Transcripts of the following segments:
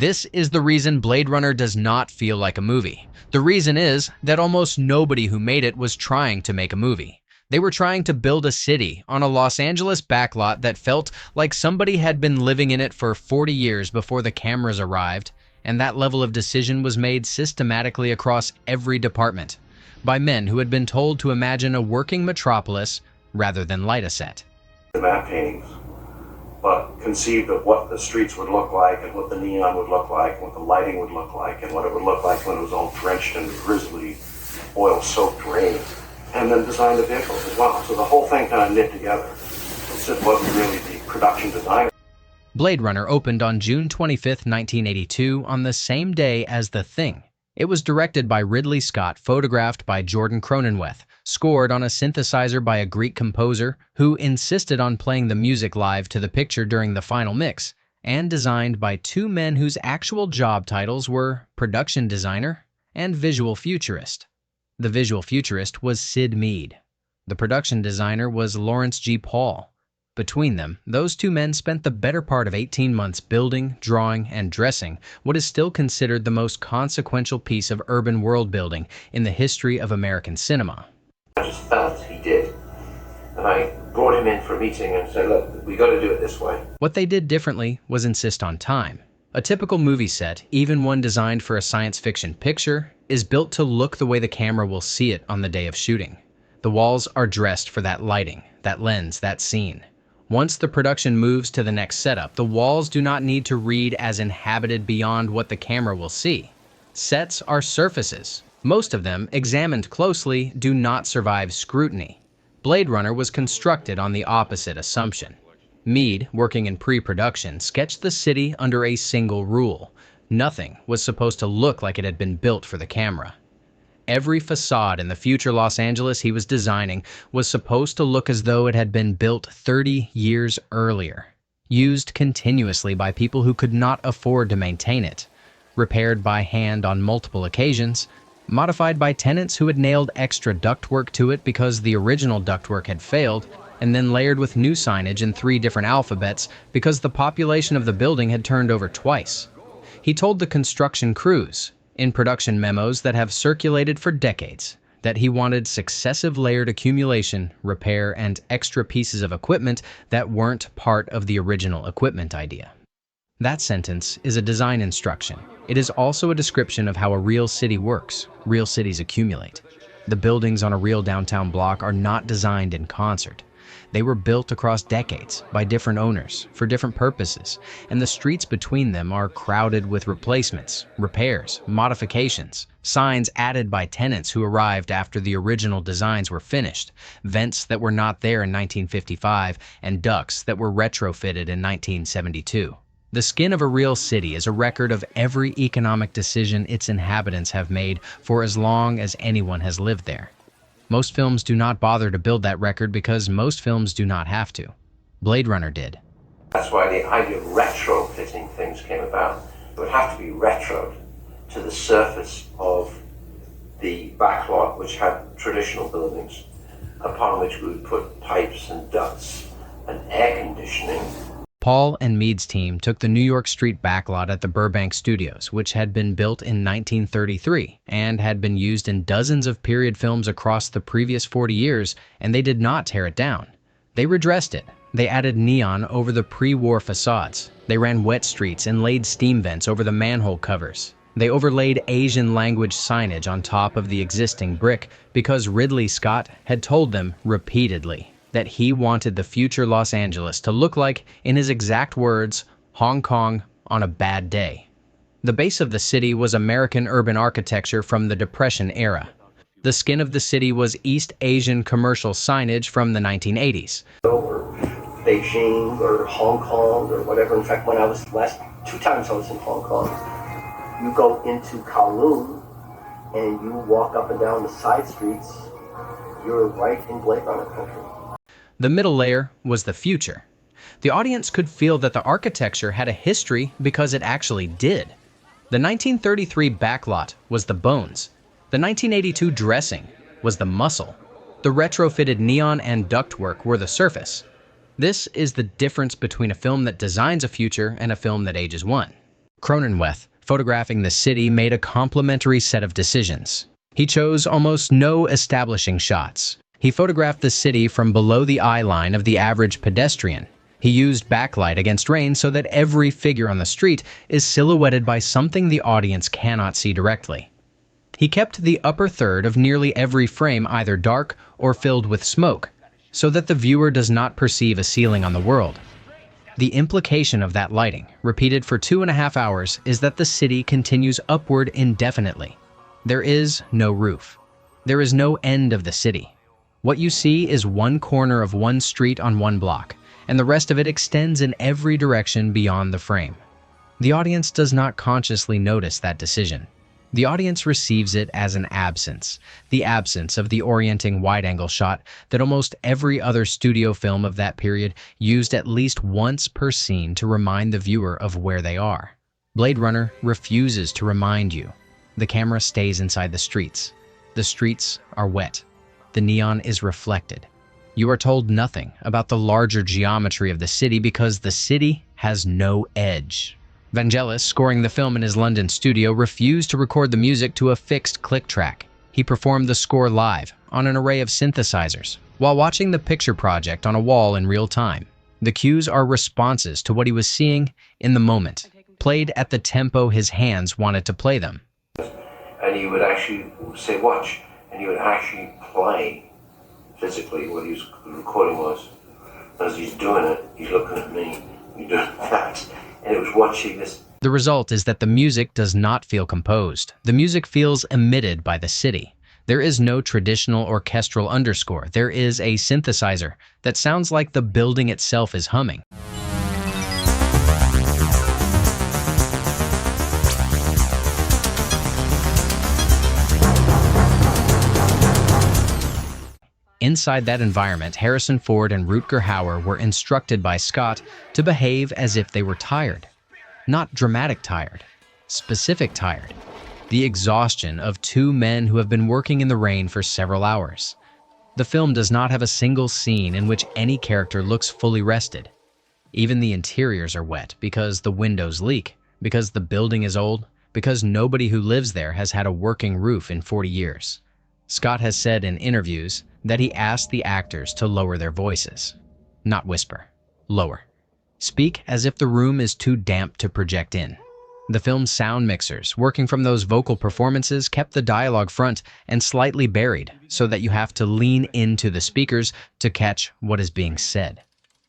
This is the reason Blade Runner does not feel like a movie. The reason is that almost nobody who made it was trying to make a movie. They were trying to build a city on a Los Angeles backlot that felt like somebody had been living in it for 40 years before the cameras arrived, and that level of decision was made systematically across every department by men who had been told to imagine a working metropolis rather than light a set. The map paintings, but conceived of what the streets would look like and what the neon would look like, and what the lighting would look like, and what it would look like when it was all drenched in drizzly, oil-soaked rain, and then designed the vehicles as well. So the whole thing kind of knit together. It wasn't really the production design. Blade Runner opened on June 25, 1982, on the same day as The Thing. It was directed by Ridley Scott, photographed by Jordan Cronenweth, scored on a synthesizer by a Greek composer who insisted on playing the music live to the picture during the final mix, and designed by two men whose actual job titles were production designer and visual futurist. The visual futurist was Sid Mead. The production designer was Lawrence G. Paul. Between them, those two men spent the better part of 18 months building, drawing, and dressing what is still considered the most consequential piece of urban world building in the history of American cinema. I just felt he did. And I brought him in for a meeting and said, look, we got to do it this way. What they did differently was insist on time. A typical movie set, even one designed for a science fiction picture, is built to look the way the camera will see it on the day of shooting. The walls are dressed for that lighting, that lens, that scene. Once the production moves to the next setup, the walls do not need to read as inhabited beyond what the camera will see. Sets are surfaces. Most of them, examined closely, do not survive scrutiny. Blade Runner was constructed on the opposite assumption. Mead, working in pre-production, sketched the city under a single rule. Nothing was supposed to look like it had been built for the camera. Every facade in the future Los Angeles he was designing was supposed to look as though it had been built 30 years earlier, used continuously by people who could not afford to maintain it, repaired by hand on multiple occasions, modified by tenants who had nailed extra ductwork to it because the original ductwork had failed, and then layered with new signage in 3 different alphabets because the population of the building had turned over twice. He told the construction crews, in production memos that have circulated for decades, that he wanted successive layered accumulation, repair, and extra pieces of equipment that weren't part of the original equipment idea. That sentence is a design instruction. It is also a description of how a real city works. Real cities accumulate. The buildings on a real downtown block are not designed in concert. They were built across decades by different owners for different purposes, and the streets between them are crowded with replacements, repairs, modifications, signs added by tenants who arrived after the original designs were finished, vents that were not there in 1955, and ducts that were retrofitted in 1972. The skin of a real city is a record of every economic decision its inhabitants have made for as long as anyone has lived there. Most films do not bother to build that record because most films do not have to. Blade Runner did. That's why the idea of retrofitting things came about. It would have to be retroed to the surface of the backlot, which had traditional buildings, upon which we would put pipes and ducts and air conditioning. Paul and Mead's team took the New York Street backlot at the Burbank Studios, which had been built in 1933 and had been used in dozens of period films across the previous 40 years, and they did not tear it down. They redressed it. They added neon over the pre-war facades. They ran wet streets and laid steam vents over the manhole covers. They overlaid Asian language signage on top of the existing brick because Ridley Scott had told them repeatedly that he wanted the future Los Angeles to look like, in his exact words, Hong Kong on a bad day. The base of the city was American urban architecture from the Depression era. The skin of the city was East Asian commercial signage from the 1980s. Or Beijing or Hong Kong or whatever. In fact, when I was 2 times I was in Hong Kong, you go into Kowloon and you walk up and down the side streets, you're right in Blade Runner country. The middle layer was the future. The audience could feel that the architecture had a history because it actually did. The 1933 backlot was the bones. The 1982 dressing was the muscle. The retrofitted neon and ductwork were the surface. This is the difference between a film that designs a future and a film that ages one. Cronenweth, photographing the city, made a complementary set of decisions. He chose almost no establishing shots. He photographed the city from below the eye line of the average pedestrian. He used backlight against rain so that every figure on the street is silhouetted by something the audience cannot see directly. He kept the upper third of nearly every frame either dark or filled with smoke, so that the viewer does not perceive a ceiling on the world. The implication of that lighting, repeated for 2.5 hours, is that the city continues upward indefinitely. There is no roof. There is no end of the city. What you see is one corner of one street on one block, and the rest of it extends in every direction beyond the frame. The audience does not consciously notice that decision. The audience receives it as an absence, the absence of the orienting wide-angle shot that almost every other studio film of that period used at least once per scene to remind the viewer of where they are. Blade Runner refuses to remind you. The camera stays inside the streets. The streets are wet. The neon is reflected. You are told nothing about the larger geometry of the city because the city has no edge. Vangelis, scoring the film in his London studio, refused to record the music to a fixed click track. He performed the score live on an array of synthesizers while watching the picture project on a wall in real time. The cues are responses to what he was seeing in the moment, played at the tempo his hands wanted to play them. And he would actually say, watch, and he would actually play physically what he was recording was. As he's doing it, he's looking at me, he's doing that. And it was watching this. The result is that the music does not feel composed. The music feels emitted by the city. There is no traditional orchestral underscore. There is a synthesizer that sounds like the building itself is humming. Inside that environment, Harrison Ford and Rutger Hauer were instructed by Scott to behave as if they were tired. Not dramatic tired, specific tired. The exhaustion of two men who have been working in the rain for several hours. The film does not have a single scene in which any character looks fully rested. Even the interiors are wet because the windows leak, because the building is old, because nobody who lives there has had a working roof in 40 years. Scott has said in interviews that he asked the actors to lower their voices. Not whisper, lower. Speak as if the room is too damp to project in. The film's sound mixers, working from those vocal performances, kept the dialogue front and slightly buried so that you have to lean into the speakers to catch what is being said.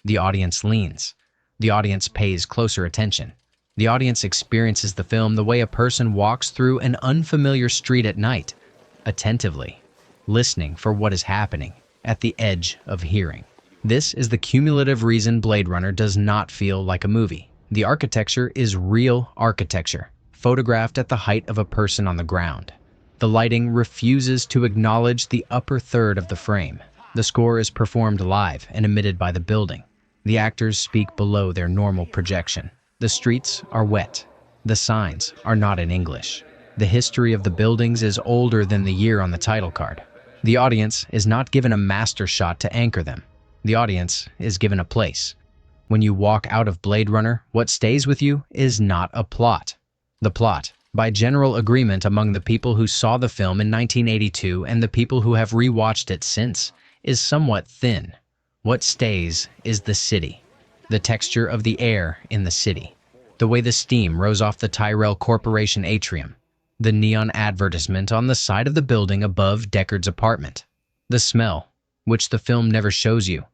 The audience leans. The audience pays closer attention. The audience experiences the film the way a person walks through an unfamiliar street at night, attentively, listening for what is happening, at the edge of hearing. This is the cumulative reason Blade Runner does not feel like a movie. The architecture is real architecture, photographed at the height of a person on the ground. The lighting refuses to acknowledge the upper third of the frame. The score is performed live and emitted by the building. The actors speak below their normal projection. The streets are wet. The signs are not in English. The history of the buildings is older than the year on the title card. The audience is not given a master shot to anchor them. The audience is given a place. When you walk out of Blade Runner, what stays with you is not a plot. The plot, by general agreement among the people who saw the film in 1982 and the people who have rewatched it since, is somewhat thin. What stays is the city, the texture of the air in the city, the way the steam rose off the Tyrell Corporation atrium, the neon advertisement on the side of the building above Deckard's apartment, the smell, which the film never shows you,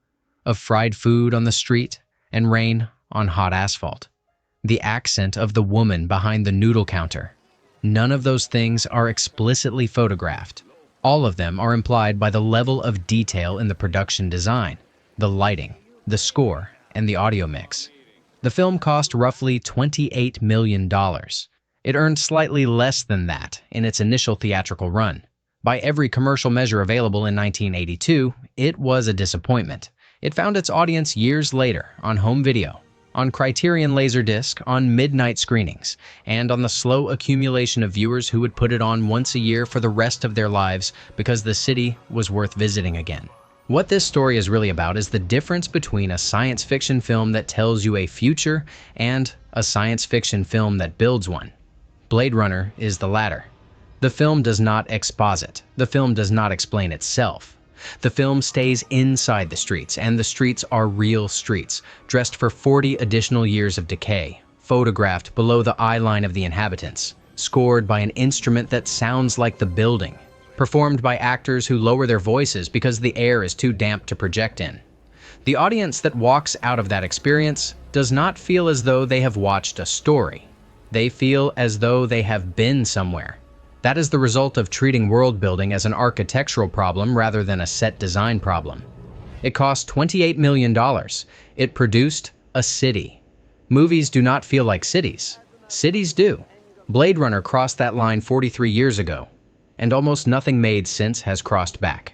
of fried food on the street and rain on hot asphalt, the accent of the woman behind the noodle counter. None of those things are explicitly photographed. All of them are implied by the level of detail in the production design, the lighting, the score, and the audio mix. The film cost roughly $28 million. It earned slightly less than that in its initial theatrical run. By every commercial measure available in 1982, it was a disappointment. It found its audience years later on home video, on Criterion Laserdisc, on midnight screenings, and on the slow accumulation of viewers who would put it on once a year for the rest of their lives because the city was worth visiting again. What this story is really about is the difference between a science fiction film that tells you a future and a science fiction film that builds one. Blade Runner is the latter. The film does not exposit. The film does not explain itself. The film stays inside the streets, and the streets are real streets, dressed for 40 additional years of decay, photographed below the eye line of the inhabitants, scored by an instrument that sounds like the building, performed by actors who lower their voices because the air is too damp to project in. The audience that walks out of that experience does not feel as though they have watched a story. They feel as though they have been somewhere. That is the result of treating world building as an architectural problem rather than a set design problem. It cost $28 million. It produced a city. Movies do not feel like cities. Cities do. Blade Runner crossed that line 43 years ago, and almost nothing made since has crossed back.